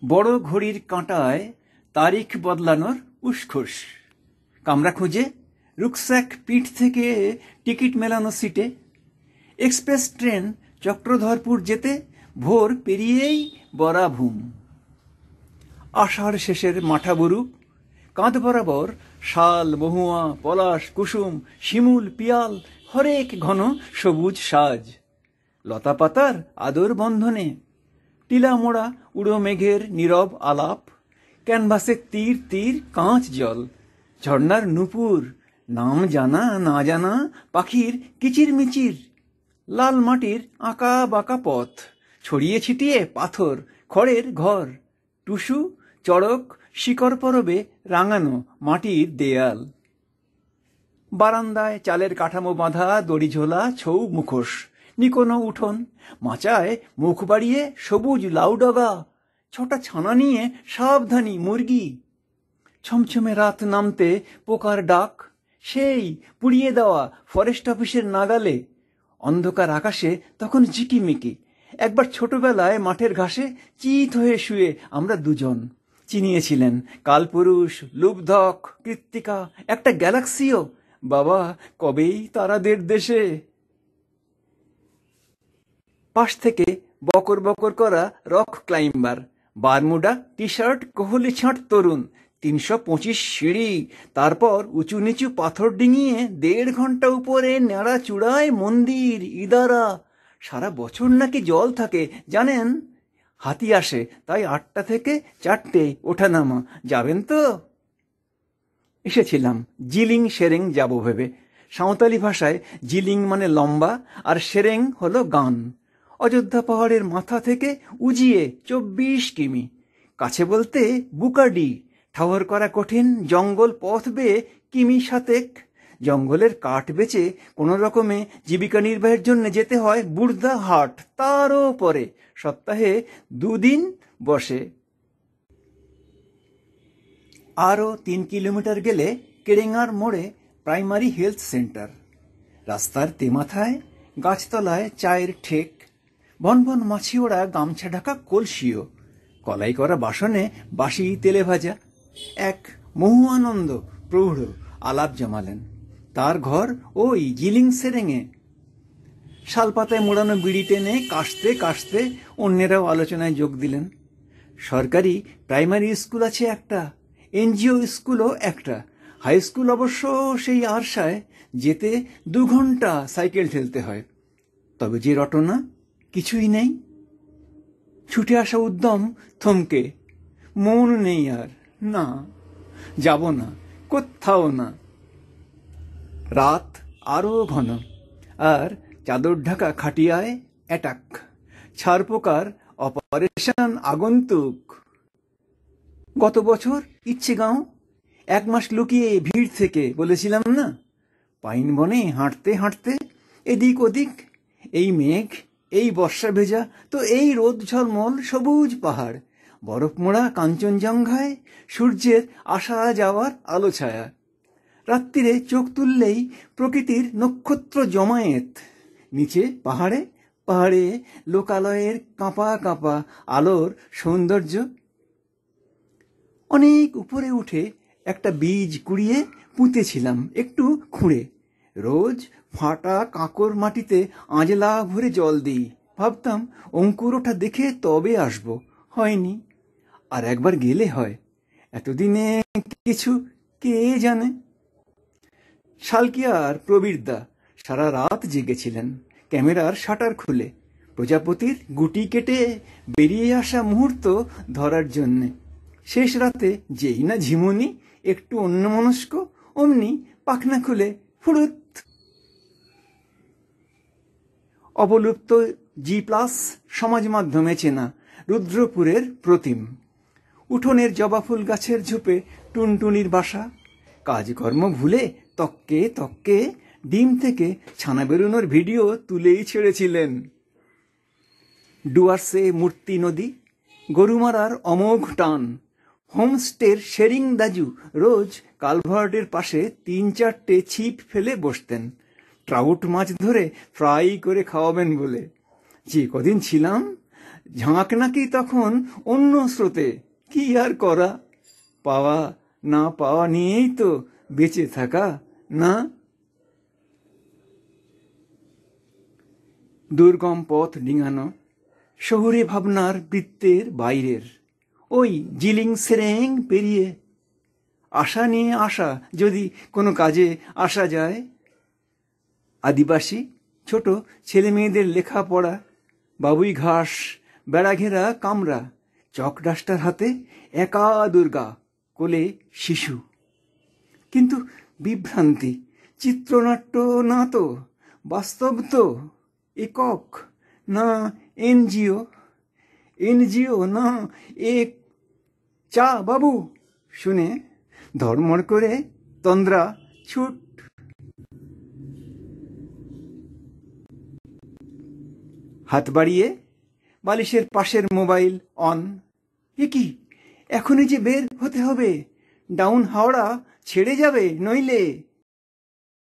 বড় ঘড়ির কাঁটায় তারিখ বদলানোর উসখুস, কামরা খুঁজে, রুকস্যাক পিঠ থেকে টিকিট মেলানো সিটে। এক্সপ্রেস ট্রেন চক্রধরপুর যেতে ভোর পেরিয়েই বরাভূম। আষাঢ় শেষের মাঠাবুরু, কাঁধ বরাবর শাল, মহুয়া, পলাশ, কুসুম, শিমুল, পিয়াল, হরেক ঘন সবুজ সাজ। লতাপাতার আদর বন্ধনে টিলা মোড়া উড়ো মেঘের নীরব আলাপ, ক্যানভাসে তীর তীর কাঁচ জল, ঝর্ণার নূপুর, নাম জানা না জানা পাখির কিচিরমিচির, লাল মাটির আঁকা বাঁকা পথ, ছড়িয়ে ছিটিয়ে পাথর, খড়ের ঘর, টুসু, চড়ক, শিকড় পরবে রাঙানো মাটির দেয়াল। বারান্দায় চালের কাঠামো বাঁধা দড়িঝোলা ছৌ মুখোশ, নিকোনো উঠোন, মাচায় মুখ বাড়িয়ে সবুজ লাউডগা, ছটা ছানা নিয়ে সাবধানী মুরগি। ছমছমে রাত নামতে পোকার ডাক, সেই পুড়িয়ে দেওয়া ফরেস্ট অফিসের নাগালে। অন্ধকার আকাশে তখন ঝিকিমিকি। একবার ছোটবেলায় মাঠের ঘাসে চিত হয়ে শুয়ে আমরা দুজন চিনিয়েছিলেন কালপুরুষ, লুব্ধক, কৃত্তিকা, একটা গ্যালাক্সিও। বাবা, কবেই তারাদের দেশে। পাশ থেকে বকর বকর করা rock climber, Bermuda T shirt, Kohli ছাঁট তরুণ, 325 সিঁড়ি, তারপর উঁচু নিচু পাথর ডিঙিয়ে 1.5 ঘন্টা উপরে নেড়া চূড়ায় মন্দির, ইদারা। সারা বছর নাকি জল থাকে জানেন। হাতি আসে, তাই 8টা থেকে 4টে ওঠানামা। যাবেন তো? এসেছিলাম জিলিং সেরেং যাব ভেবে। সাঁওতালি ভাষায় জিলিং মানে লম্বা, আর সেরেং হলো গান। অযোধ্যা পাহাড়ের মাথা থেকে উজিয়ে 24 কিমি, কাছে বলতে বুকাডি। ঠাওর করা কঠিন জঙ্গল পথ বেয়ে কিমি 7 জঙ্গলের কাঠ বেচে কোনো রকমে জীবিকা নির্বাহের জন্য যেতে হয় বুড়দা হাট। তারও পরে সপ্তাহে 2 দিন বসে। আরও 3 কিলোমিটার গেলে কেরেঙ্গার মোড়ে প্রাইমারি হেলথ সেন্টার। রাস্তার তেমাথায় গাছতলায় চায়ের ঠেক, ভনভন মাছি ওড়া গামছা ঢাকা কলসিও, কলাই করা বাসনে বাসি তেলে ভাজা। এক মহুয়ানন্দ প্রৌঢ় আলাপ জমালেন। তার ঘর ওই জিলিং সেরেঙে। শালপাতায় মোড়ানো বিড়ি টেনে কাশতে কাশতে অন্যেরাও আলোচনায় যোগ দিলেন। সরকারি প্রাইমারি স্কুল আছে একটা, এনজিও স্কুলও একটা, হাই স্কুল অবশ্য সেই আরশায়, যেতে 2 ঘন্টা সাইকেল ঠেলতে হয়। তবে যে রটনা, কিছুই নেই। ছুটে আসা উদ্যম থমকে, মন নেই আর। না, যাব না, কোথাও না। রাত আরো ঘন, আর চাদর ঢাকা খাটিয়ায় অ্যাটাক, ছারপোকার অপারেশন আগন্তুক। গত বছর ইচ্ছেগাঁও 1 মাস লুকিয়ে ভিড় থেকে বলেছিলাম না। পাইন বনে হাঁটতে হাঁটতে এদিক ওদিক, এই মেঘ, এই বর্ষা ভেজা, তো এই রোদ ঝলমল সবুজ পাহাড়, বরফ মোড়া কাঞ্চনজঙ্ঘায় সূর্যের আসা যাওয়ার আলো ছায়া। রাত্রিরে চোখ তুললেই প্রকৃতির নক্ষত্র জমায়েত। নিচে পাহাড়ে পাহাড়ে লোকালয়ের কাঁপা কাঁপা আলোর সৌন্দর্য। অনেক উপরে উঠে একটা বীজ কুড়িয়ে পুঁতেছিলাম একটু খুঁড়ে। রোজ ফাটা কাঁকর মাটিতে আঁজলা ভরে জল দিই। ভাবতাম অঙ্কুর ওঠা দেখে তবে আসব, হয়নি। আর একবার গেলে হয়। এতদিনে কিছু কে জানে। শালকিয়ার প্রবীরদা সারা রাত জেগেছিলেন ক্যামেরার শাটার খুলে, প্রজাপতির গুটি কেটে বেরিয়ে আসা মুহূর্ত ধরার জন্যে। শেষ রাতে যেই না ঝিমুনি, একটু অন্যমনস্ক, অমনি পাখনা খুলে ফুরুত। অবলুপ্ত G+ সমাজ মাধ্যমে চেনা রুদ্রপুরের প্রতিম। উঠোনের জবা ফুল গাছের ঝোপে টুনটুনির বাসা। কাজকর্ম ভুলে তককে তককে ডিম থেকে ছানা বেরোনোর ভিডিও তুলেই ছেড়েছিলেন। ডুয়ার্সে মূর্তি নদী, গরুমারার অমোঘ টান। হোমস্টের শেরিং দাজু রোজ কালভার্টের পাশে 3-4টে ছিপ ফেলে বসতেন, ট্রাউট মাছ ধরে ফ্রাই করে খাওয়াবেন বলে। যে কদিন ছিলাম ঝাঁক নাকি তখন অন্য স্রোতে, কি আর করা, পাওয়া না পাওয়া নিয়েই তো বেঁচে থাকা, না? দুর্গম পথ ডিঙানো, শহুরে ভাবনার বৃত্তের বাইরের, ওই জিলিং সেরেং পেরিয়ে আশা নিয়ে আসা, যদি কোনো কাজে আসা যায়। আদিবাসী ছোট ছেলে মেয়েদের লেখাপড়া, বাবুই ঘাস, বেড়াঘেরা কামরা, চক ডাস্টার হাতে একা দুর্গা, কোলে শিশু। কিন্তু বিভ্রান্তি, চিত্রনাট্য না তো, বাস্তব তো, একক না এনজিও, এনজিও না এক চা বাবু, শুনে ধর্মর করে তন্দ্রা ছুট। হাত বাড়িয়ে বালিশের পাশের মোবাইল অন। এ কি, এখনই যে বের হতে হবে, ডাউন হাওড়া ছেড়ে যাবে নইলে।